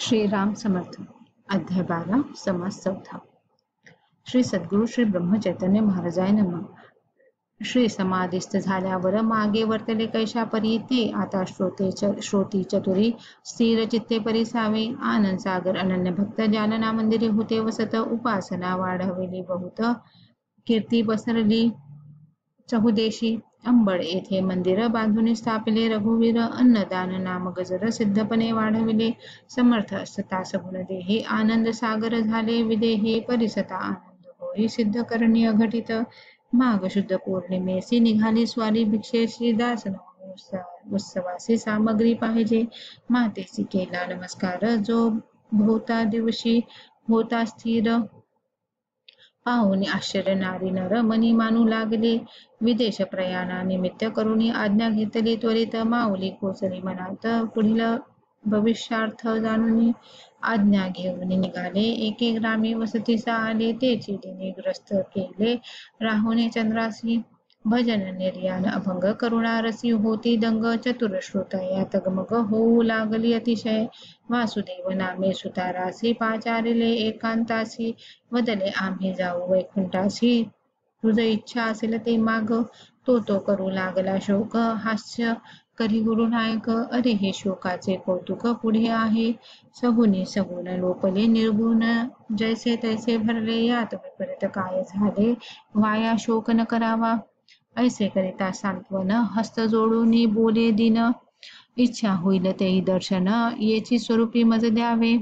श्रीराम समर्थ अध्याय 12 समास चौथा. श्री सद्गुरु श्री ब्रह्मचैतन्य महाराजाय नमः. श्री समाधिस्थ झाल्यावर मागे वर्तले कैशा परी ते आता श्रोती चतुरी स्थिर चित्ते परिसावे. आनंद सागर अनन्य भक्त जालना मंदिरे होते वसत. उपासना वाढविली बहुत कीर्ती पसरली चहुदेशी. अंबड येथे मंदिर बांधून स्थापिले रघुवीर. अन्नदान नाम गजर सिद्धपणे वाढविले. समर्थ असता सगुण देही आनंद सागर झाले विदेही. परिसता आनंद होई सिद्ध करणी अघटित. माघ शुद्ध पौर्णिमेसी निघाली स्वारी भिक्षेशी. दास उत्सवासी सामग्री पाहिजे. मातेसी केला नमस्कार जो भोवता दिवशी होता स्थिर. पाहुणे आश्चर्य नारी नर मनी मानू लागले. विदेश प्रयाणा निमित्त करुणी आज्ञा घेतली त्वरित. माऊली पोचली मनात पुढील भविष्यार्थ जाणून. आज्ञा घेऊन निघाले एके ग्रामी वसतीसा आले. तेची दिनी ग्रस्त केले राहुने चंद्रासी. भजन निर्यान अभंग करुणारसी होती दंग. चतुर श्रोतया तगमग होऊ लागली अतिशय. वासुदेव नामे सुतारासी पाचारिले एकांतासी. वदले आम्ही जाऊ वैकुंठासी तुझ इच्छा असेल ते माग. तो करू लागला शोक हास्य करी गुरुनायक. अरे हे शोकाचे कौतुक पुढे आहे. सगुणी सगुण लोपले निर्गुण जैसे तैसे भरले. यात विपरीत काय झाले वाया शोक न करावा. ऐसे करिता सांत्वन हस्त जोडून बोले दिन. इच्छा होईल तेही दर्शन येची स्वरूपी मज द्यावे.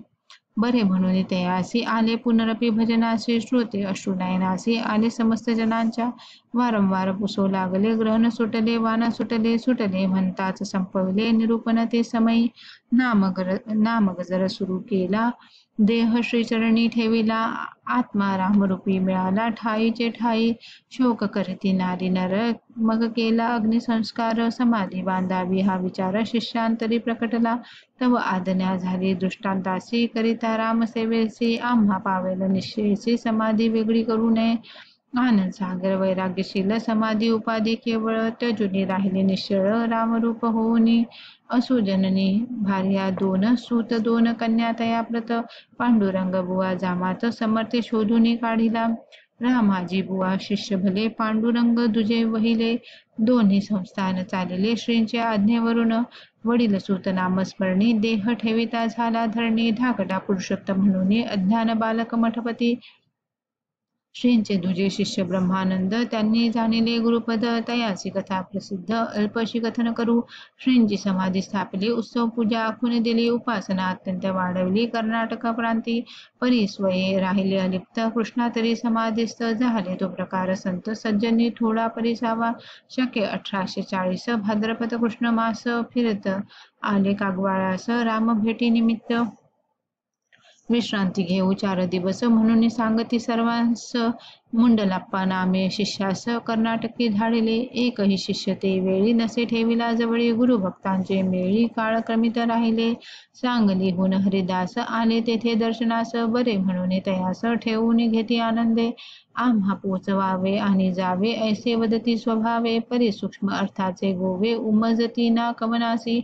बरे म्हणून तयासी आले पुनरपी भजनासी. श्रोते अश्रुनयनासी आले समस्त जनांच्या. वारंवार पुसू लागले ग्रहण सुटले वाना सुटले म्हणताच संपविले निरूपण ते समयी. नामगजर सुरू केला देह श्रीचरणी ठेविला. आत्मा रामरूपी मिळाला ठाईचे ठाई. शोक करती नारी नर मग केला अग्निसंस्कार. समाधी बांधावी हा विचार शिष्यांतरी प्रकटला. तव आज्ञा झाली दृष्टांतासी करिता रामसेवेसी. आम्हा पावेल निश्चयसी समाधी वेगळी करू नये. आनंद सागर वैराग्यशील समाधी उपाधी केवळ. त्यजुनी राहिले निश्चळ रामरूप होऊनी. असु जननी भार्या दोन सूत दोन कन्या तया प्रत. पांडुरंग बुवा जामात समर्थे शोधून काढिला. रामाजी बुवा शिष्य भले पांडुरंग दुजे वहिले. दोन्ही संस्थान चालिले श्रींच्या आज्ञेवरून. वडील सूत नामस्मरणी देह ठेविता झाला धरणी. धाकटा पुरुषोत्तम म्हणून अज्ञान बालक मठपती. श्रींचे दुजे शिष्य ब्रह्मानंद त्यांनी जाणिले गुरुपद. तयाची कथा प्रसिद्ध अल्पशी कथन करू. श्रींची समाधी स्थापिली उत्सव पूजा आखून दिली. उपासना अत्यंत वाढवली कर्नाटक प्रांती. परिस्वये राहिले अलिप्त कृष्णा तरी समाधीस्थ झाले तो प्रकार संत सज्जनी थोडा परिसावा. शके 1840 भाद्रपद कृष्ण मास. फिरत आले कागवाळास राम भेटी निमित्त. विश्रांती घेऊ 4 दिवस म्हणून सांगती सर्वांस. मुंडलाप्पा नामे शिष्यास कर्नाटकी धाडिले. एकही शिष्य ते वेळी नसे ठेविला जवळी. गुरुभक्तांचे मेळी काळक्रमित राहिले. सांगलीहून हरिदास आले तेथे दर्शनास. बरे म्हणून तयास ठेवून घेती आनंदे. आम्हा पोचवावे आणि जावे ऐसे वदती स्वभावे. परिसूक्ष्म अर्थाचे गोवे उमजती ना कवनासी.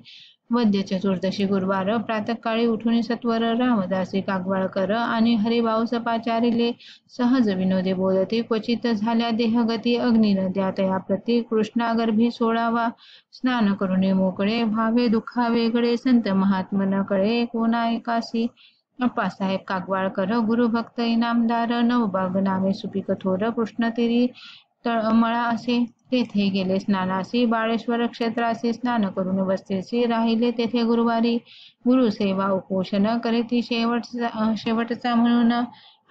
वद्य चतुर्दशी गुरुवार प्रातःकाळी उठून सत्वर. रामदासी कागवाळकर आणि हरिभाऊ सपाचारिले. सहज विनोदे बोलती क्वचित झाल्या देहगती. अग्निनद्या तया प्रती कृष्णागर्भी सोडावा. स्नान करून मोकळे व्हावे दुःखा वेगळे. संत महात्मन कळे कोणा एकासी. अप्पासाहेब कागवाळकर गुरुभक्त इनामदार. नवबाग नावे सुपीक थोर कृष्णतीरी तळमळा असे. तेथे गेले स्नानासी. बाळेश्वर क्षेत्रासी स्नान करून बसतेसी राहिले तेथे गुरुवारी. गुरुसेवा उपोषण करीती शेवटचा म्हणून.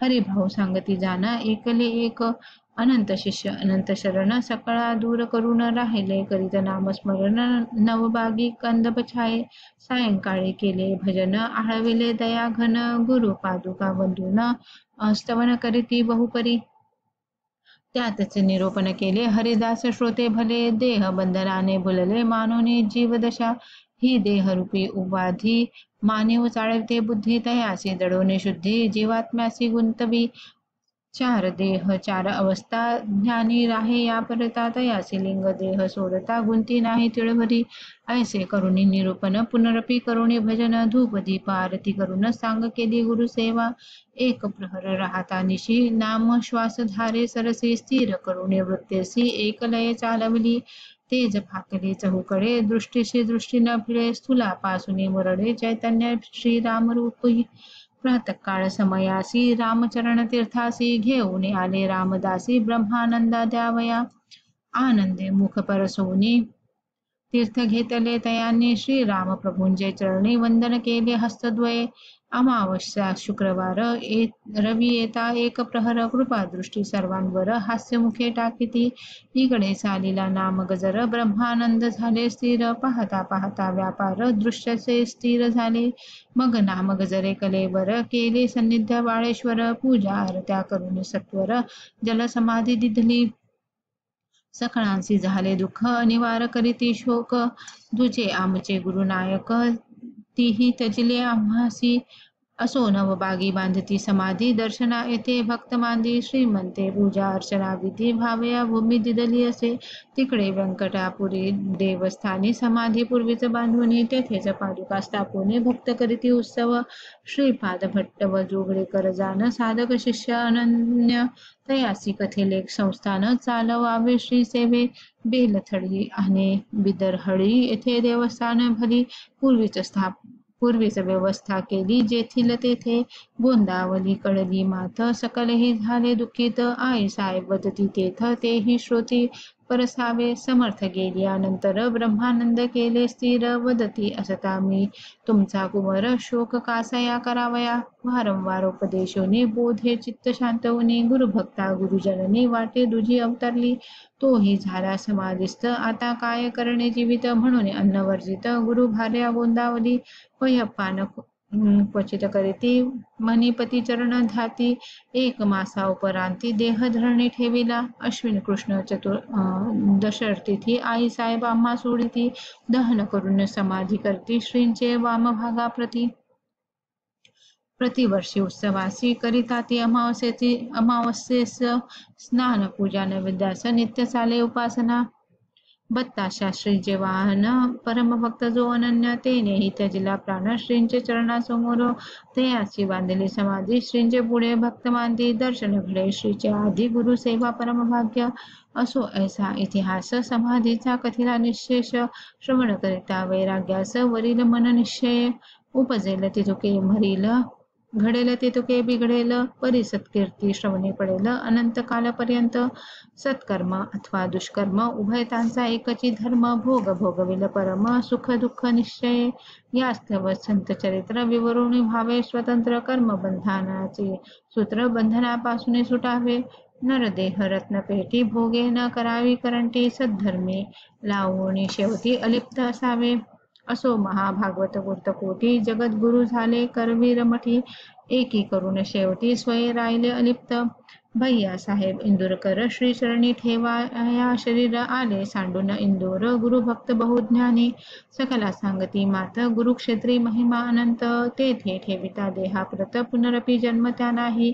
हरिभाऊ सांगती जाना एकले एक. अनंत शिष्य अनंत शरण. सकळा दूर करून राहिले करीत नामस्मरण. नवबागी कंदप छाये. सायंकाळी केले भजन आळविले दयाघन. गुरु पादुका वंदून स्तवन करीती बहुपरी. त्यातच निरोपण केले हरिदास श्रोते भले. देह बंधनाने भुलले मानोनी जीवदशा. ही देहरूपी उपाधी मानिव चाळवते बुद्धी. तयासी दडोने शुद्धी जीवात्म्यासी गुंतवी. चार देह चार अवस्था ज्ञानी राहे या परता तयासी लिंग देह सोडता गुंती नाही तिळभरी ऐसे करुणी निरूपण पुनरपी करुणी भजन धूप दीप आरती करून सांग केली गुरुसेवा एक प्रहर राहता निशी नाम श्वास धारे सरसी स्थिर करुणे वृत्तेसी एक लय चालवली तेज फाकले चहूकडे दृष्टीशी दृष्टी न फिळे स्थूला पासुनी मुरडे चैतन्य श्रीराम रूपी प्रातःकाळ समयासी रामचरण तीर्थासी घेऊन आले रामदासी ब्रह्मानंदा द्यावया आनंदे मुख परसोनी तीर्थ घेतले तयांनी श्रीरामप्रभूंचे चरणी वंदन केले हस्तद्वये अमावस्या शुक्रवार रवी येता एक प्रहर कृपादृष्टी सर्वांवर हास्यमुखे टाकीती इकडे चालीला नाम गजर ब्रह्मानंद झाले स्थिर पाहता पाहता व्यापार दृश्यसे स्थिर झाले मग नाम गजरे कलेवर केले सन्निध्य बाळेश्वर पूजा आरत्या करून सत्वर जलसमाधी दिधली सकळांसी झाले दुःख निवार करीती शोक तुझे आमचे गुरुनायक तीही तजले आम्हासी असो नवबागी बांधती समाधी दर्शना येथे भक्त मांदी श्रीमंते पूजा अर्चना विधी भावया भूमी दिदली असे तिकडे व्यंकटापुरी देवस्थानी समाधी पूर्वीच बांधून तेथेच पादुका स्थापून भक्त करीती उत्सव श्रीपाद भट्ट व जोगळेकर जाण साधक शिष्य अनन्य तयासी कथेलेख संस्थान चालवावे श्री सेवे बेलथडी आणि बिदरहळी येथे देवस्थान भली पूर्वीच व्यवस्था केली जेथील तेथे गोंदावली कळली माथ सकलही झाले दुःखित आई साहेब वदती तेथ तेही श्रोती परसावे समर्थ गेल्यानंतर ब्रह्मानंद केले स्थिर वदती असता मी तुमचा कुंवर शोक कासया करावया वारंवार उपदेशोनी बोधे चित्त शांतवनी गुरुभक्ता गुरुजननी वाटे दुजी अवतरली तोही झाला समाधिस्थ आता काय करणे जीवित म्हणून अन्नवर्जित गुरु भार्या गोंदावली वयप्पान क्वचित करीती मणिपती चरण धाती एक मासा उपरांती देह धरणी ठेविला अश्विन कृष्ण दशरथिथी आई साहेब आम्हा सोडिती दहन करून समाधी करती श्रींचे वामभागाप्रती प्रतिवर्षी उत्सवासी करिताती अमावस्येस स्नान पूजा नैवेद्यास नित्य चाले उपासना बत्ताशा श्रींचे वाहन परमभक्त जो अनन्य तेनेही त्याजिला प्राण श्रींचे चरणासमोर तयाची बांधली समाधी श्रींचे पुढे भक्त मांदी दर्शन घडे श्रीचे आधी गुरु सेवा परमभाग्य असो ऐसा इतिहास समाधीचा कथिला निशेष श्रवण करिता वैराग्यास वरील मन निश्चय उपजेल तिथुके मरील घडेल ते तुके बिघडेल परी सत्कीर्ती श्रवणी पडेल अनंत कालपर्यंत सत्कर्म अथवा दुष्कर्म उभयतांचा एकची धर्म भोग भोगविल परम सुख दुःख निश्चय यास्तव संत चरित्र विवरून व्हावे स्वतंत्र कर्म बंधनाचे सूत्र बंधनापासून सुटावे नरदेह रत्नपेटी भोगे न करावी करंटी सद्धर्मी लावणी शेवटी अलिप्त असावे असो महाभागवत कोटी जगद्गुरु झाले करवीर मठी एकी करून शेवटी स्वय राहिले अलिप्त भैया साहेब इंदुरकर श्री चरणी ठेवा या शरीर आले सांडून इंदोर गुरुभक्त बहुज्ञानी सकला सांगती मात गुरुक्षेत्री महिमा अनंत तेथे ठेविता देहाप्रत पुनरपी जन्म त्या नाही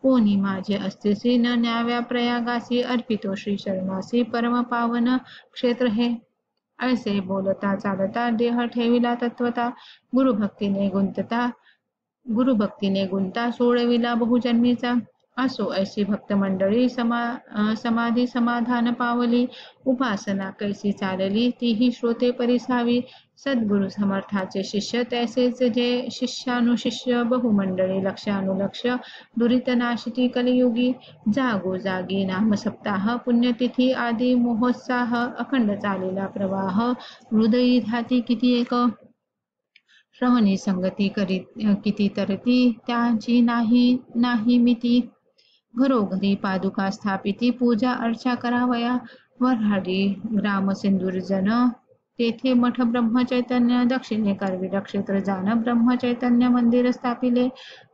कोणी माझे अस्तिसी न न्याव्या प्रयागासी अर्पितो श्री शरणासी परम पावन क्षेत्र हे ऐसे बोलता चालता देह ठेविला तत्वता गुरुभक्तीने गुंता सोडविला बहुजन्मीचा असो ऐशी भक्त मंडळी समाधी समाधान पावली उपासना कैसी चालली तीही श्रोते परिसावी सद्गुरु समर्थाचे शिष्य तैसेच जे शिष्यानुशिष्य बहुमंडळी लक्षानुलक्ष दुरित नाशिती कलियुगी जागो जागी नाम सप्ताह पुण्यतिथी आदी महोत्साह अखंड चालेला प्रवाह हृदयी धाती किती एक श्रवणी संगती करीत किती तरती त्यांची नाही मिती घरोघरी पादुका स्थापिती पूजा अर्चा करावया वऱ्हाडी ग्राम सिंदूरजन तेथे मठ ब्रह्मचैतन्य दक्षिणे करविल क्षेत्र जाण ब्रह्मचैतन्य मंदिर स्थापिले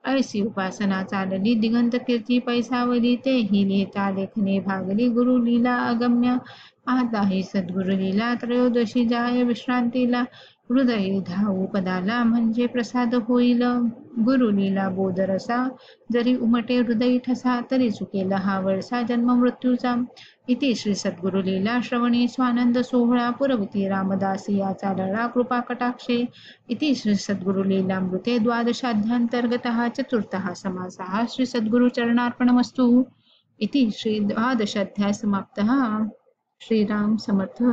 ऐसी उपासना चालली दिगंत कीर्ती पैसावली तेही लिहिता लेखने भागली गुरु लीला अगम्य आता ही सद्गुरु लीला त्रयोदशी जाय विश्रांतीला हृदयी धावू पदाला म्हणजे प्रसाद होईल. गुरुलीला बोधरसा जरी उमटे हृदयी ठसा तरी चुकेल हा वळसा जन्म मृत्यूचा. इति श्री सद्गुरुलीला श्रवणी स्वानंद सोहळा पुरवती रामदासी याचा लळा कृपा कटाक्षे. इति श्री सद्गुरुलीलामृते द्वादशाध्यान्तर्गतः चतुर्थः समासः श्री सद्गुरु चरणार्पणमस्तु. इति श्री द्वादशाध्याय समाप्तः. श्रीराम समर्थ.